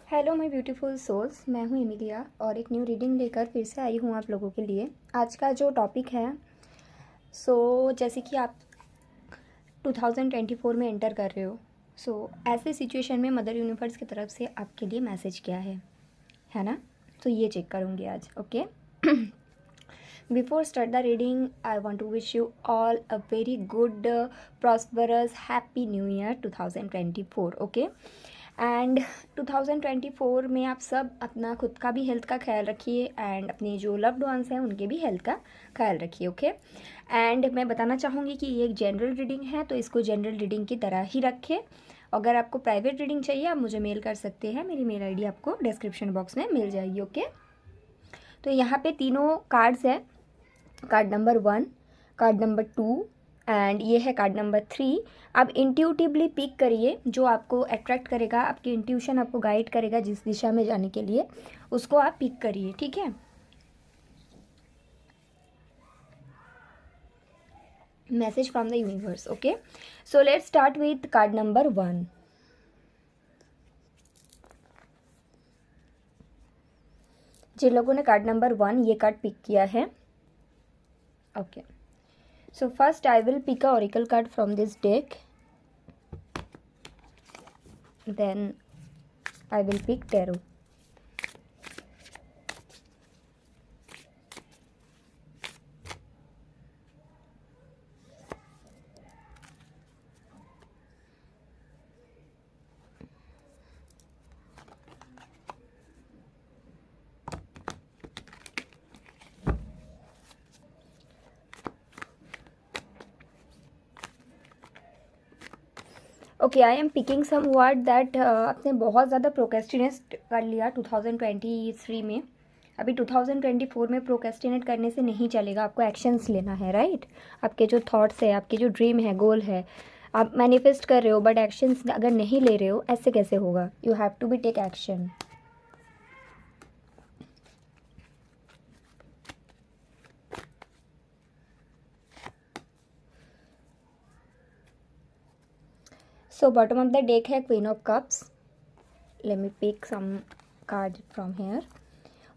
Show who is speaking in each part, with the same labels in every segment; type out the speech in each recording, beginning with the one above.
Speaker 1: Hello my beautiful souls, मैं हूँ Emilia और एक न्यू रीडिंग लेकर फिर से आई हूँ आप लोगों के लिए। आज का जो टॉपिक है जैसे कि आप 2024 में एंटर कर रहे हो। ऐसे सिचुएशन में मदर यूनिवर्स की तरफ से आपके लिए मैसेज क्या है ना। तो ये चेक करूँगी आज। Okay, before start the reading I want to wish you all a very good prosperous happy new year 2024। Okay, and 2024 में आप सब अपना खुद का भी हेल्थ का ख्याल रखिए एंड अपने जो लव्ड वंस हैं उनके भी हेल्थ का ख्याल रखिए। ओके, एंड मैं बताना चाहूँगी कि ये एक जनरल रीडिंग है, तो इसको जनरल रीडिंग की तरह ही रखें। अगर आपको प्राइवेट रीडिंग चाहिए आप मुझे मेल कर सकते हैं, मेरी मेल आईडी आपको डिस्क्रिप्शन बॉक्स में मिल जाएगी। ओके, तो यहाँ पे तीनों कार्ड्स हैं, card number 1, card number 2 and ये है कार्ड नंबर 3। आप इंट्यूटिवली पिक करिए, जो आपको अट्रैक्ट करेगा, आपकी इंट्यूशन आपको गाइड करेगा जिस दिशा में जाने के लिए, उसको आप पिक करिए। ठीक है, message from the universe. Okay, so let's start with card number 1। जिन लोगों ने कार्ड नंबर 1 ये कार्ड पिक किया है, okay, so first I will pick a oracle card from this deck, then I will pick tarot. Okay, I am picking some word that आपने बहुत ज़्यादा procrastinate कर लिया 2023 में। अभी 2024 में प्रोकेस्टिनेट करने से नहीं चलेगा, आपको एक्शंस लेना है, राइट। आपके जो थॉट्स है, आपके जो ड्रीम है, गोल है, आप मैनिफेस्ट कर रहे हो बट एक्शंस अगर नहीं ले रहे हो, ऐसे कैसे होगा। You have to be take action. So bottom of the deck है queen of cups. Let me pick some card from here.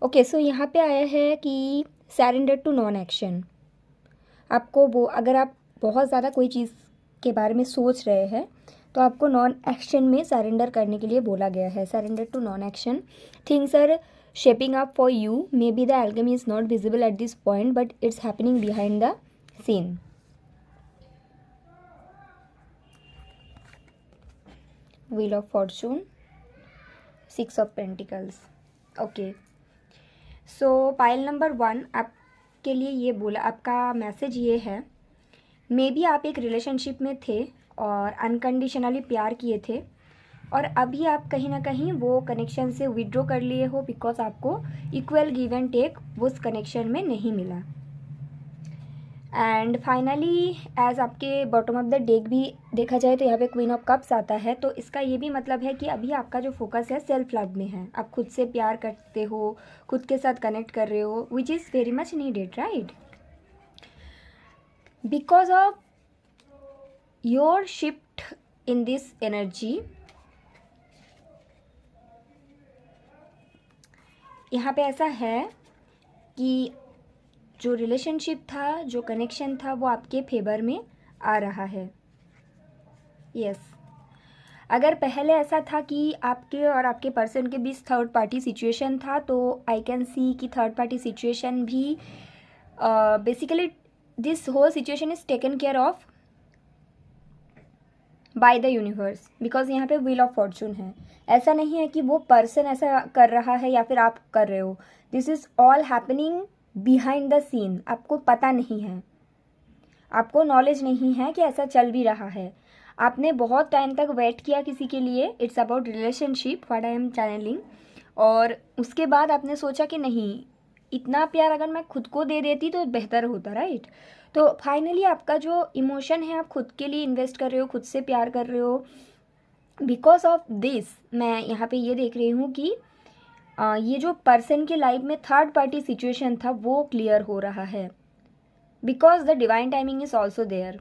Speaker 1: Okay, so यहाँ पे आया है कि सरेंडर टू नॉन एक्शन। आपको वो, अगर आप बहुत ज़्यादा कोई चीज़ के बारे में सोच रहे हैं तो आपको नॉन एक्शन में सरेंडर करने के लिए बोला गया है। Surrender to non action. Things are shaping up for you, maybe the alchemy is not visible at this point but it's happening behind the scene. Wheel of fortune, 6 of pentacles. Okay, so pile number 1 आपके लिए ये बोला, आपका message ये है, may be आप एक relationship में थे और अनकंडीशनली प्यार किए थे और अभी आप कहीं ना कहीं वो कनेक्शन से विड्रॉ कर लिए हो बिकॉज आपको इक्वल गिव एंड टेक उस कनेक्शन में नहीं मिला। एंड फाइनली एज आपके बॉटम ऑफ द डेक भी देखा जाए तो यहाँ पे क्वीन ऑफ कप्स आता है, तो इसका ये भी मतलब है कि अभी आपका जो फोकस है सेल्फ लव में है। आप खुद से प्यार करते हो, खुद के साथ कनेक्ट कर रहे हो, which is very much needed, right. Because of your shift in this energy, यहाँ पे ऐसा है कि जो रिलेशनशिप था, जो कनेक्शन था, वो आपके फेवर में आ रहा है। यस, अगर पहले ऐसा था कि आपके और आपके पर्सन के बीच थर्ड पार्टी सिचुएशन था, तो आई कैन सी कि थर्ड पार्टी सिचुएशन भी basically this whole situation is taken care of by the universe, because यहाँ पे व्हील ऑफ फॉर्चून है। ऐसा नहीं है कि वो पर्सन ऐसा कर रहा है या फिर आप कर रहे हो, this is all happening behind the scene. आपको पता नहीं है, आपको नॉलेज नहीं है कि ऐसा चल भी रहा है। आपने बहुत टाइम तक वेट किया किसी के लिए, it's about relationship what I am channelling, और उसके बाद आपने सोचा कि नहीं, इतना प्यार अगर मैं खुद को दे देती तो बेहतर होता, राइट। तो फाइनली आपका जो इमोशन है, आप खुद के लिए इन्वेस्ट कर रहे हो, खुद से प्यार कर रहे हो। बिकॉज ऑफ दिस मैं यहाँ पे ये देख रही हूँ कि ये जो पर्सन की लाइफ में थर्ड पार्टी सिचुएशन था वो क्लियर हो रहा है, because the divine timing is also there.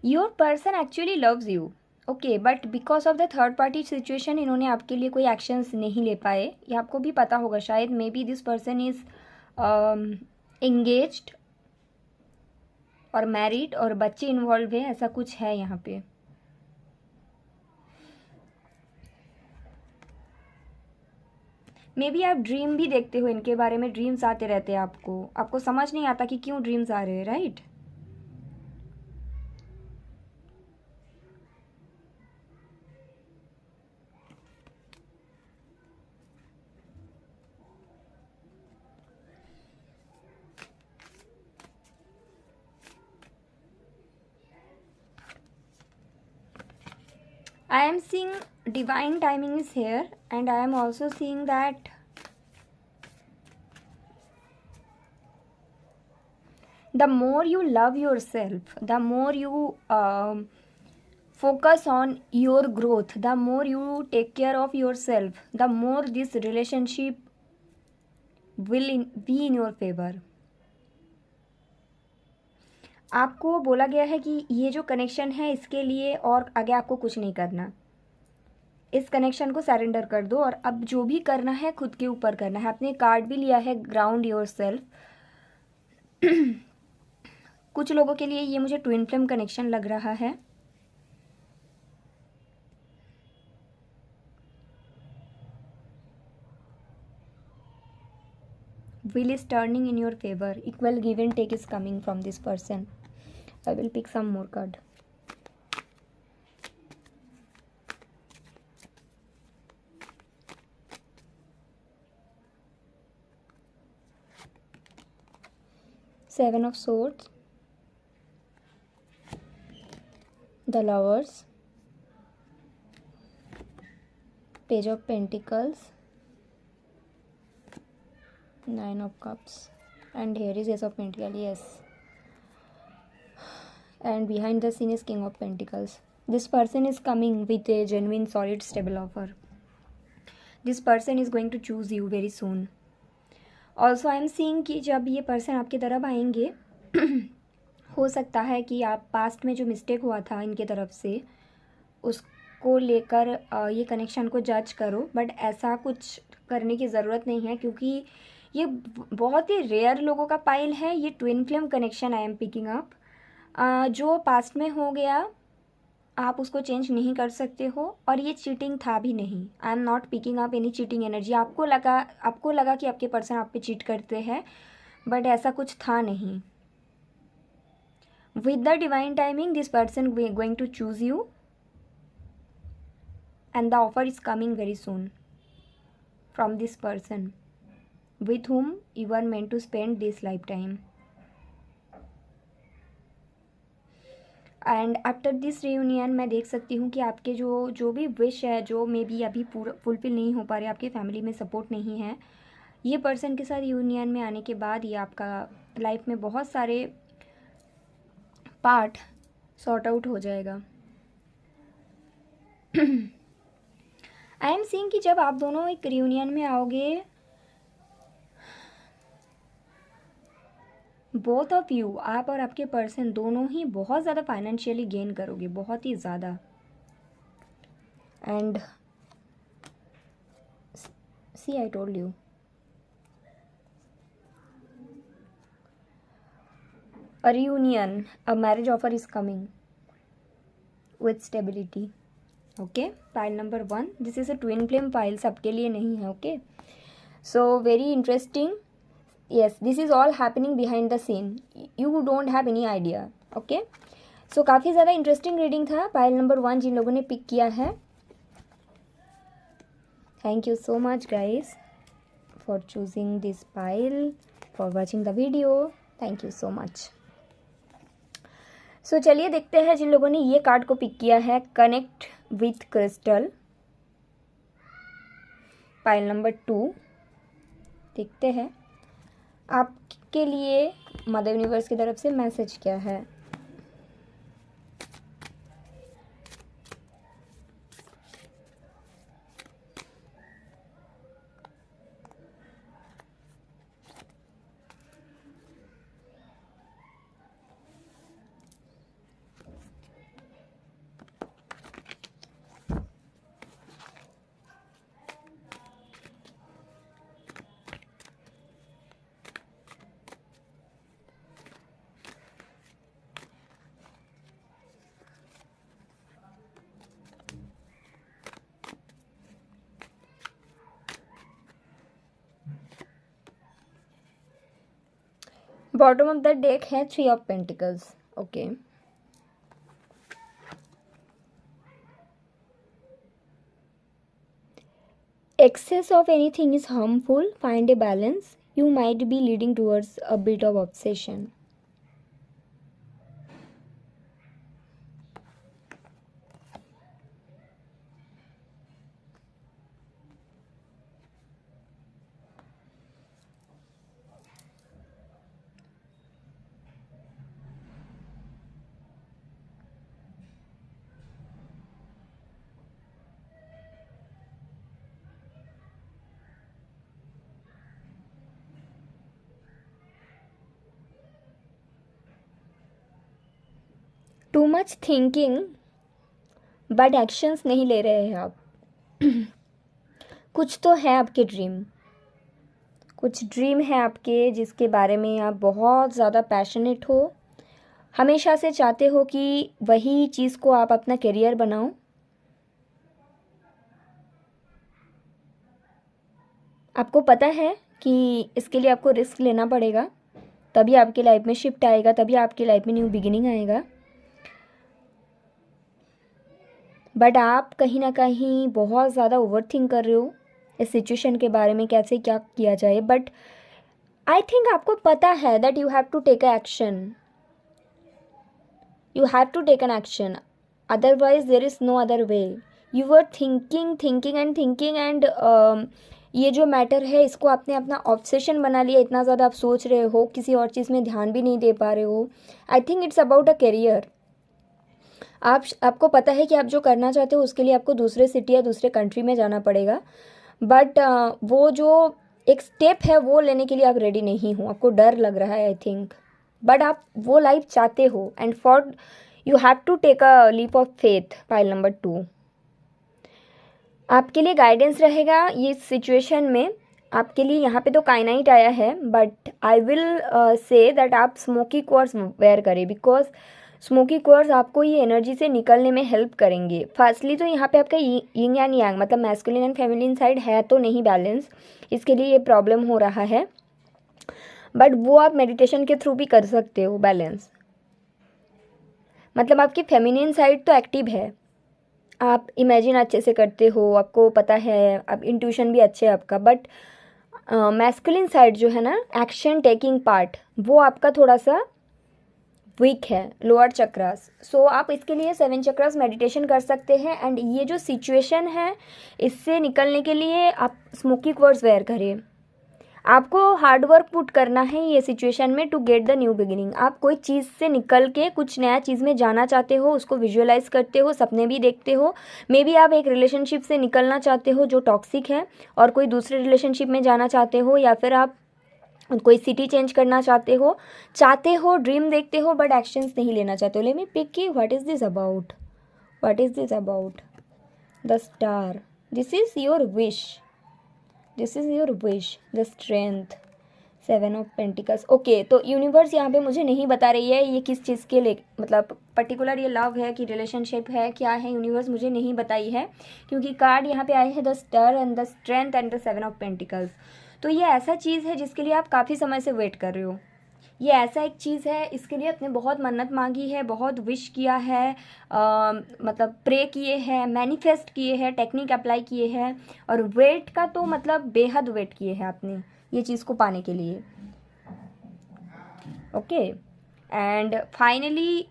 Speaker 1: Your person actually loves you, okay, but because of the third party situation इन्होंने आपके लिए कोई एक्शंस नहीं ले पाए। ये आपको भी पता होगा शायद, may be this person is engaged और मैरिड और बच्चे इन्वॉल्व है, ऐसा कुछ है यहाँ पे। मे बी आप ड्रीम भी देखते हो इनके बारे में, ड्रीम्स आते रहते हैं आपको, आपको समझ नहीं आता कि क्यों ड्रीम्स आ रहे हैं, right? I am seeing divine timing is here, and I am also seeing that the more you love yourself, the more you focus on your growth, the more you take care of yourself, the more this relationship will be in your favor. आपको बोला गया है कि ये जो connection है इसके लिए और आगे आपको कुछ नहीं करना, इस कनेक्शन को सरेंडर कर दो और अब जो भी करना है खुद के ऊपर करना है। आपने कार्ड भी लिया है ग्राउंड योर सेल्फ। कुछ लोगों के लिए ये मुझे ट्विन फ्लेम कनेक्शन लग रहा है। Wheel is turning in your favor. Equal give and take is coming from this person. I will pick some more card. Seven of Swords, the Lovers, Page of Pentacles, Nine of Cups, and here is Ace of Pentacles, yes. And behind the scene is King of Pentacles. This person is coming with a genuine, solid, stable offer. This person is going to choose you very soon. Also I am seeing कि जब ये person आपकी तरफ आएंगे हो सकता है कि आप पास्ट में जो मिस्टेक हुआ था इनके तरफ से उसको लेकर ये कनेक्शन को जज करो, बट ऐसा कुछ करने की ज़रूरत नहीं है क्योंकि ये बहुत ही रेयर लोगों का पाइल है। ये twin flame connection I am picking up. जो पास्ट में हो गया आप उसको चेंज नहीं कर सकते हो और ये चीटिंग था भी नहीं। आई am not picking up any cheating energy. आपको लगा कि आपके पर्सन आप पे चीट करते हैं, बट ऐसा कुछ था नहीं। With the divine timing this person going to choose you and the offer is coming very soon from this person with whom you are meant to spend this lifetime. And after this reunion मैं देख सकती हूँ कि आपके जो भी wish है, जो मे बी अभी पूरा फुलफिल नहीं हो पा रहे, आपके फैमिली में सपोर्ट नहीं है, ये पर्सन के साथ यूनियन में आने के बाद ये आपका लाइफ में बहुत सारे पार्ट सॉर्ट आउट हो जाएगा। आई एम सीइंग कि जब आप दोनों एक रियूनियन में आओगे, बोथ ऑफ यू, आप और आपके पर्सन दोनों ही बहुत ज़्यादा फाइनेंशियली गेन करोगे, बहुत ही ज़्यादा। And see I told you, a reunion, a marriage offer is coming with stability. Okay, pile number 1, this is a twin flame pile, सबके लिए नहीं है। okay, so very interesting. yes, this is all happening behind the scene, you don't have any idea. okay, so काफ़ी ज़्यादा interesting reading था। Pile number 1 जिन लोगों ने पिक किया है, thank you so much guys for choosing this pile, for watching the video, thank you so much. So चलिए देखते हैं जिन लोगों ने ये कार्ड को पिक किया है, connect with crystal, pile number 2। देखते हैं आपके लिए मदर यूनिवर्स की तरफ से मैसेज क्या है। बॉटम ऑफ द डेक है 3 of pentacles. Okay. Excess of anything is harmful. Find a balance. You might be leading towards a bit of obsession. Too much thinking but actions नहीं ले रहे हैं आप. कुछ तो है आपके ड्रीम, कुछ ड्रीम है आपके जिसके बारे में आप बहुत ज़्यादा पैशनेट हो, हमेशा से चाहते हो कि वही चीज़ को आप अपना करियर बनाओ. आपको पता है कि इसके लिए आपको रिस्क लेना पड़ेगा, तभी आपकी लाइफ में शिफ्ट आएगा, तभी आपकी लाइफ में न्यू बिगिनिंग आएगा. बट आप कहीं ना कहीं बहुत ज़्यादा ओवर थिंक कर रहे हो इस सिचुएशन के बारे में, कैसे क्या किया जाए. बट आई थिंक आपको पता है that you have to take a action. You have to take an action, otherwise there is no other way. You are thinking and ये जो मैटर है इसको आपने अपना ऑब्सेशन बना लिया. इतना ज़्यादा आप सोच रहे हो, किसी और चीज़ में ध्यान भी नहीं दे पा रहे हो. I think it's about a career. आपको पता है कि आप जो करना चाहते हो उसके लिए आपको दूसरे सिटी या दूसरे कंट्री में जाना पड़ेगा. बट वो जो एक स्टेप है वो लेने के लिए आप रेडी नहीं हो, आपको डर लग रहा है आई थिंक. बट आप वो लाइफ चाहते हो and for you have to take a leap of faith. Pile number 2 आपके लिए गाइडेंस रहेगा ये सिचुएशन में. आपके लिए यहाँ पे तो काइनाइट आया है, but I will say that आप स्मोकी क्वार्ट्ज वेयर करें, बिकॉज स्मोकी क्वार्ट्ज आपको ये एनर्जी से निकलने में हेल्प करेंगे. फर्स्टली तो यहाँ पे आपका यिंग एंड यांग मतलब मैस्कुलिन एंड फेमिनिन साइड है तो नहीं बैलेंस, इसके लिए ये प्रॉब्लम हो रहा है. बट वो आप मेडिटेशन के थ्रू भी कर सकते हो बैलेंस. मतलब आपकी फेमिनिन साइड तो एक्टिव है, आप इमेजिन अच्छे से करते हो, आपको पता है, आप इंट्यूशन भी अच्छे है आपका. बट मैस्कुलिन साइड जो है ना, एक्शन टेकिंग पार्ट, वो आपका थोड़ा सा वीक है, लोअर चक्रास. सो आप इसके लिए 7 चक्रास मेडिटेशन कर सकते हैं. एंड ये जो सिचुएशन है इससे निकलने के लिए आप स्मोकी क्वार्ट्ज वेयर करिए. आपको हार्ड वर्क पुट करना है ये सिचुएशन में to get the new beginning. आप कोई चीज़ से निकल के कुछ नया चीज़ में जाना चाहते हो, उसको विजुअलाइज करते हो, सपने भी देखते हो. मे बी आप एक रिलेशनशिप से निकलना चाहते हो जो टॉक्सिक है और कोई दूसरे रिलेशनशिप में जाना चाहते हो, या फिर आप कोई सिटी चेंज करना चाहते हो, ड्रीम देखते हो बट एक्शंस नहीं लेना चाहते हो. लेट मी पिक की what is this about. The star. This is your wish. The strength. 7 of pentacles. Okay, तो यूनिवर्स यहाँ पे मुझे नहीं बता रही है ये किस चीज़ के लिए, मतलब पर्टिकुलर ये लव है कि रिलेशनशिप है, क्या है, यूनिवर्स मुझे नहीं बताई है, क्योंकि कार्ड यहाँ पे आए हैं the star and the strength and the 7 of pentacles. तो ये ऐसा चीज़ है जिसके लिए आप काफ़ी समय से वेट कर रहे हो. ये ऐसा एक चीज़ है, इसके लिए आपने बहुत मन्नत मांगी है, बहुत विश किया है, मतलब प्रे किए हैं, मैनिफेस्ट किए हैं, टेक्निक अप्लाई किए हैं, और वेट का तो मतलब बेहद वेट किए हैं आपने ये चीज़ को पाने के लिए. ओके, एंड फाइनली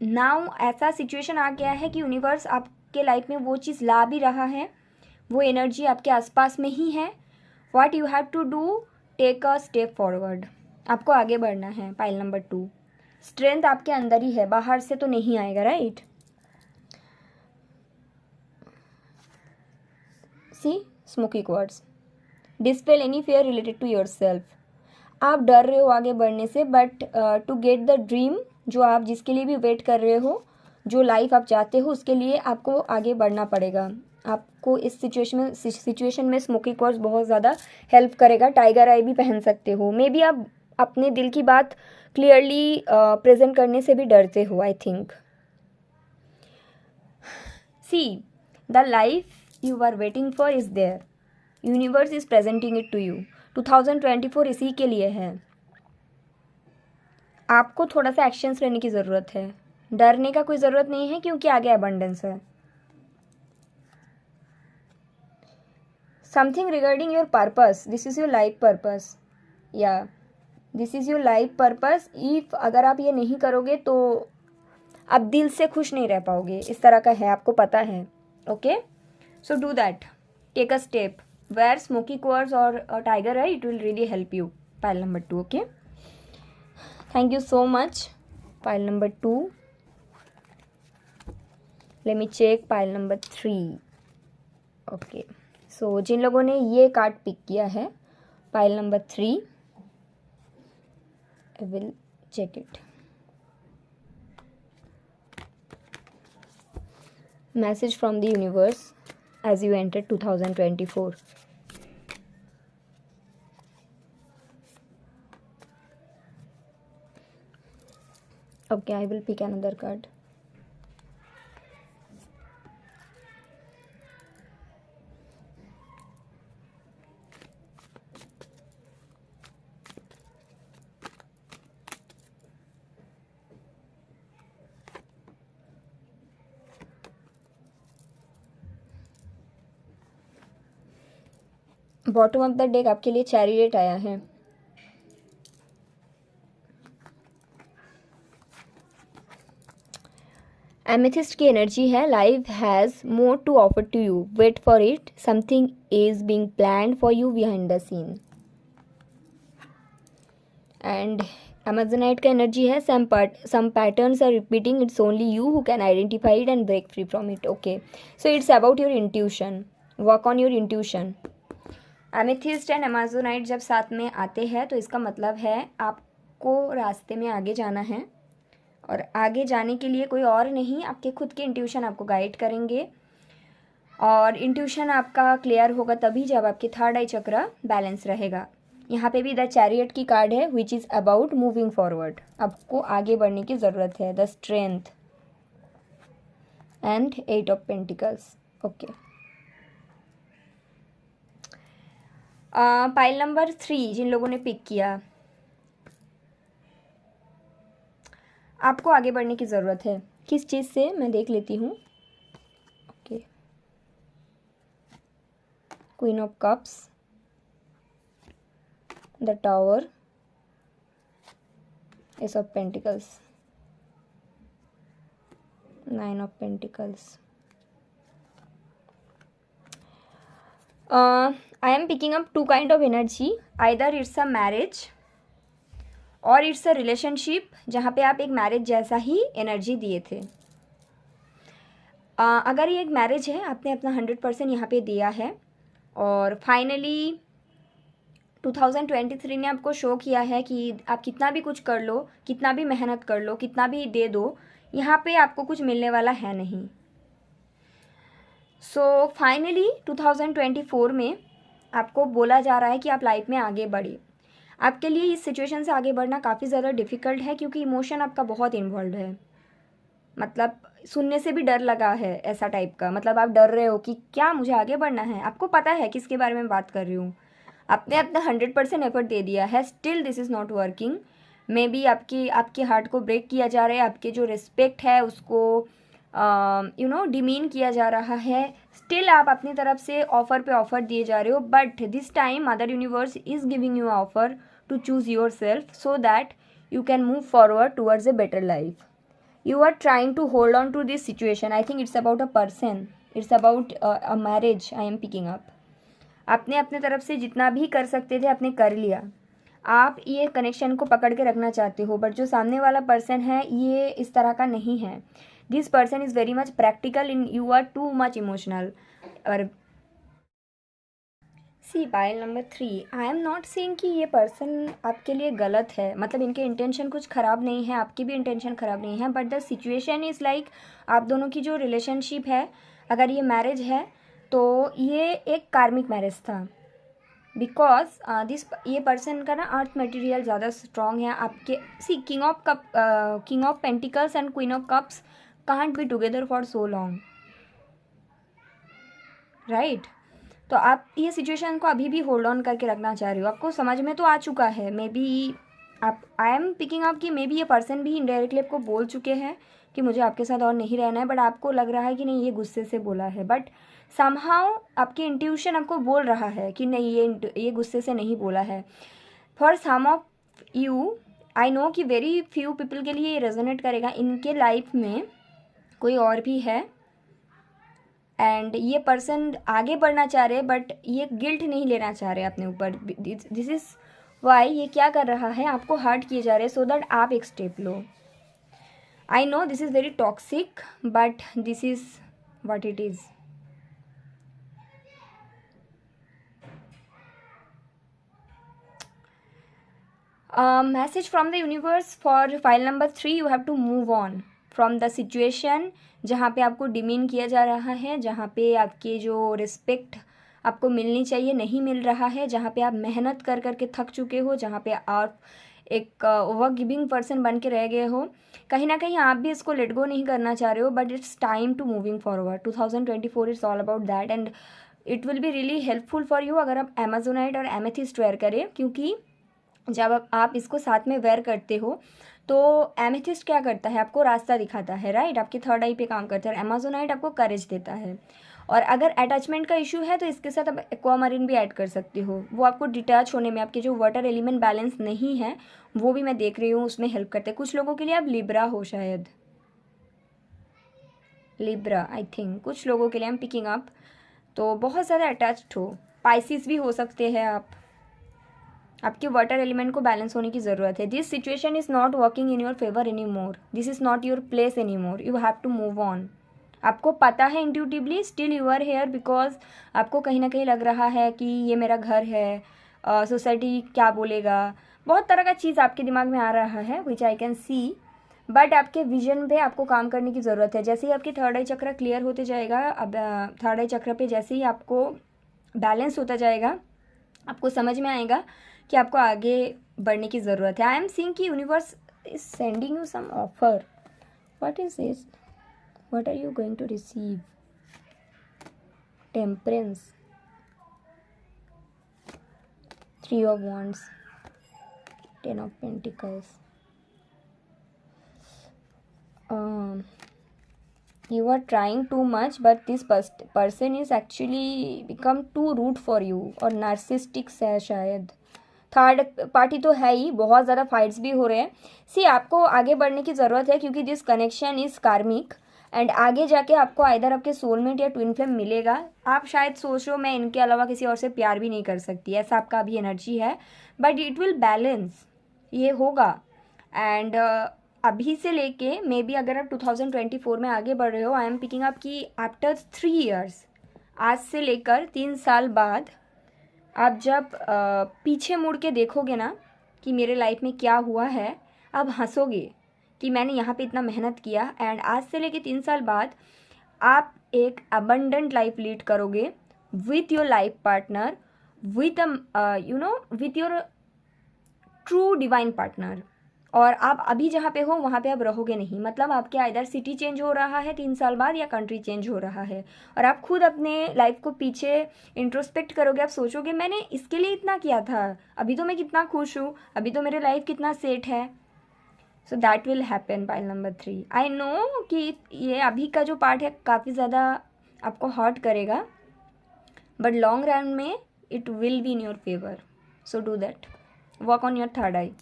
Speaker 1: नाउ ऐसा सिचुएशन आ गया है कि यूनिवर्स आपके लाइफ में वो चीज़ ला भी रहा है, वो एनर्जी आपके आसपास में ही है. What you have to do, take a step forward. आपको आगे बढ़ना है. Pile number 2. स्ट्रेंथ आपके अंदर ही है, बाहर से तो नहीं आएगा, right. See smoky quartz. Dispel any fear related to yourself. आप डर रहे हो आगे बढ़ने से, but to get the dream जो आप जिसके लिए भी वेट कर रहे हो, जो लाइफ आप चाहते हो, उसके लिए आपको आगे बढ़ना पड़ेगा. आपको इस सिचुएशन में स्मोकी क्वार्ट्ज बहुत ज़्यादा हेल्प करेगा. टाइगर आई भी पहन सकते हो. मे बी आप अपने दिल की बात क्लियरली प्रेजेंट करने से भी डरते हो I think. See the life you are waiting for is there. Universe is presenting it to you. 2024 इसी के लिए है. आपको थोड़ा सा एक्शंस लेने की ज़रूरत है, डरने का कोई ज़रूरत नहीं है क्योंकि आगे अबंडेंस है। Something regarding your purpose, this is your life purpose, या this is your life purpose. If अगर आप ये नहीं करोगे तो आप दिल से खुश नहीं रह पाओगे, इस तरह का है, आपको पता है। Okay, so do that, take a step where smoky quartz और टाइगर है, it will really help you. Pile number 2, okay, thank you so much. Pile number 2, let me check pile number 3। Okay, so जिन लोगों ने ये card pick किया है, pile number 3, I will check it. Message from the universe as you enter 2024. Okay, I will pick another card. Bottom of the deck आपके लिए chariot आया है। एमेथिस्ट की एनर्जी है, life has more to offer to you, wait for it, something is being planned for you behind the scene. And amazonite का energy है, some patterns are repeating, it's only you who can identify it and break free from it. Okay, so it's about your intuition, work on your intuition. Amethyst and amazonite जब साथ में आते हैं तो इसका मतलब है आपको रास्ते में आगे जाना है, और आगे जाने के लिए कोई और नहीं, आपके खुद के इंट्यूशन आपको गाइड करेंगे। और इंट्यूशन आपका क्लियर होगा तभी जब आपके थर्ड आई चक्र बैलेंस रहेगा। यहाँ पे भी द चैरियट की कार्ड है, which is about moving forward, आपको आगे बढ़ने की ज़रूरत है। The strength and 8 of pentacles. Okay, pile number 3 जिन लोगों ने पिक किया, आपको आगे बढ़ने की ज़रूरत है। किस चीज़ से, मैं देख लेती हूँ। Okay, queen of cups, the tower, S of pentacles, 9 of pentacles. I am picking up 2 kind of energy, either it's a marriage और इट्स अ रिलेशनशिप, जहाँ पे आप एक मैरिज जैसा ही एनर्जी दिए थे। अगर ये एक मैरिज है, आपने अपना 100% यहाँ पे दिया है, और फाइनली 2023 ने आपको शो किया है कि आप कितना भी कुछ कर लो, कितना भी मेहनत कर लो, कितना भी दे दो, यहाँ पे आपको कुछ मिलने वाला है नहीं। सो फाइनली 2024 में आपको बोला जा रहा है कि आप लाइफ में आगे बढ़े। आपके लिए इस सिचुएशन से आगे बढ़ना काफ़ी ज़्यादा डिफ़िकल्ट है, क्योंकि इमोशन आपका बहुत इन्वॉल्व है। मतलब सुनने से भी डर लगा है, ऐसा टाइप का, मतलब आप डर रहे हो कि क्या मुझे आगे बढ़ना है। आपको पता है किसके बारे में बात कर रही हूँ, आपने अपना 100% एफर्ट दे दिया है, still this is not working. May be आपके हार्ट को ब्रेक किया जा रहा है, आपके जो रिस्पेक्ट है उसको डिमीन किया जा रहा है। स्टिल आप अपनी तरफ से ऑफ़र पे ऑफ़र दिए जा रहे हो, but this time mother universe is giving you offer to choose yourself so that you can move forward towards a better life. You are trying to hold on to this situation. I think it's about a person, it's about a marriage I am picking up. आपने अपने तरफ से जितना भी कर सकते थे आपने कर लिया, आप ये कनेक्शन को पकड़ के रखना चाहते हो, बट जो सामने वाला पर्सन है ये इस तरह का नहीं है। This person is very much practical in, you are too much emotional. और see pile number 3, I am not saying कि ये पर्सन आपके लिए गलत है, मतलब इनके इंटेंशन कुछ ख़राब नहीं है, आपकी भी इंटेंशन ख़राब नहीं है, but the situation is like आप दोनों की जो रिलेशनशिप है, अगर ये मैरिज है तो ये एक कार्मिक मैरिज था। बिकॉज ये पर्सन का ना अर्थ मटेरियल ज़्यादा स्ट्रॉन्ग है आपके। See king of pentacles and queen of cups can't be together for so long, right. तो आप ये सिचुएशन को अभी भी होल्ड ऑन करके रखना चाह रही हो, आपको समझ में तो आ चुका है, मे बी आप आई एम पिकिंग अप कि मे बी ये पर्सन भी इनडायरेक्टली आपको बोल चुके हैं कि मुझे आपके साथ और नहीं रहना है, बट आपको लग रहा है कि नहीं ये गुस्से से बोला है, बट समहाउ आपकी इंट्यूशन आपको बोल रहा है कि नहीं ये गुस्से से नहीं बोला है. For some of you I know कि वेरी फ्यू पीपल के लिए ये रेजोनेट करेगा. इनके लाइफ में कोई और भी है एंड ये पर्सन आगे बढ़ना चाह रहे हैं, बट ये गिल्ट नहीं लेना चाह रहे अपने ऊपर. दिस इज़ वाई ये क्या कर रहा है, आपको हर्ट किए जा रहे हैं सो दैट आप एक step low. I know this is very toxic but this is what it is. Message from the universe for file number 3. You have to move on from the situation जहाँ पे आपको demean किया जा रहा है, जहाँ पे आपके जो रिस्पेक्ट आपको मिलनी चाहिए नहीं मिल रहा है, जहाँ पे आप मेहनत कर करके थक चुके हो, जहाँ पे आप एक ओवर गिविंग पर्सन बन के रह गए हो. कहीं ना कहीं आप भी इसको लेट गो नहीं करना चाह रहे हो, but it's time to moving forward. 2024 it's all about that and it will be really helpful for you अगर आप एमेजोनाइट और एमेथिस्ट वेयर करें, क्योंकि जब आप इसको साथ में वेयर करते हो तो एमेथिस्ट क्या करता है, आपको रास्ता दिखाता है, राइट, आपकी थर्ड आई पे काम करता है. और एमेजोनाइट आपको करेज देता है. और अगर अटैचमेंट का इशू है तो इसके साथ आप एक्वामरीन भी ऐड कर सकते हो. वो आपको डिटैच होने में, आपके जो वाटर एलिमेंट बैलेंस नहीं है वो भी मैं देख रही हूँ उसमें हेल्प करते हैं. कुछ लोगों के लिए आप लिब्रा हो, शायद लिब्रा आई थिंक कुछ लोगों के लिए आई एम पिकिंग अप. तो बहुत ज़्यादा अटैच्ड हो. पाइसिस भी हो सकते हैं आप. आपके वाटर एलिमेंट को बैलेंस होने की ज़रूरत है. This situation is not working in your favour anymore. This is not your place anymore. You have to move on. आपको पता है intuitively, still you are here because आपको कहीं ना कहीं लग रहा है कि ये मेरा घर है, सोसाइटी क्या बोलेगा, बहुत तरह का चीज़ आपके दिमाग में आ रहा है विच आई कैन सी. बट आपके विजन पे आपको काम करने की ज़रूरत है. जैसे ही आपकी थर्ड आई चक्र क्लियर होते जाएगा, अब थर्ड आई चक्र पे जैसे ही आपको बैलेंस होता जाएगा, आपको समझ में आएगा कि आपको आगे बढ़ने की ज़रूरत है. आई एम सीइंग कि universe is sending you some offer. What is this? What are you going to receive? Temperance, 3 of wands, 10 of pentacles. You are trying too much but this person is actually become too rude for you. और narcissistic है शायद. Third party तो है ही, बहुत ज़्यादा fights भी हो रहे हैं. सी आपको आगे बढ़ने की ज़रूरत है क्योंकि दिस कनेक्शन इज़ कार्मिक एंड आगे जाके आपको आइदर आपके सोलमेट या ट्विन फ्लेम मिलेगा. आप शायद सोच रहे हो मैं इनके अलावा किसी और से प्यार भी नहीं कर सकती, ऐसा आपका अभी एनर्जी है, बट इट विल बैलेंस, ये होगा. एंड अभी से लेके मे बी अगर आप 2024 में आगे बढ़ रहे हो, आई एम पिकिंग अप कि आफ्टर 3 years, आज से लेकर 3 साल बाद आप जब पीछे मुड़ के देखोगे ना कि मेरे लाइफ में क्या हुआ है, आप हंसोगे कि मैंने यहाँ पे इतना मेहनत किया. एंड आज से लेके 3 साल बाद आप एक अबंडेंट लाइफ लीड करोगे with your life partner, with with your true divine partner. और आप अभी जहाँ पे हो वहाँ पे आप रहोगे नहीं. मतलब आपके आइदर सिटी चेंज हो रहा है 3 साल बाद या कंट्री चेंज हो रहा है. और आप खुद अपने लाइफ को पीछे इंट्रोस्पेक्ट करोगे. आप सोचोगे मैंने इसके लिए इतना किया था, अभी तो मैं कितना खुश हूँ, अभी तो मेरे लाइफ कितना सेट है. So that will happen. Pile number 3. I know कि ये अभी का जो पार्ट है काफ़ी ज़्यादा आपको हर्ट करेगा, बट लॉन्ग रन में it will be in your favour. So do that. Work on your third I.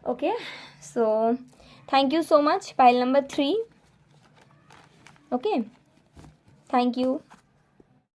Speaker 1: Okay, so thank you so much. Pile number 3. Okay, thank you.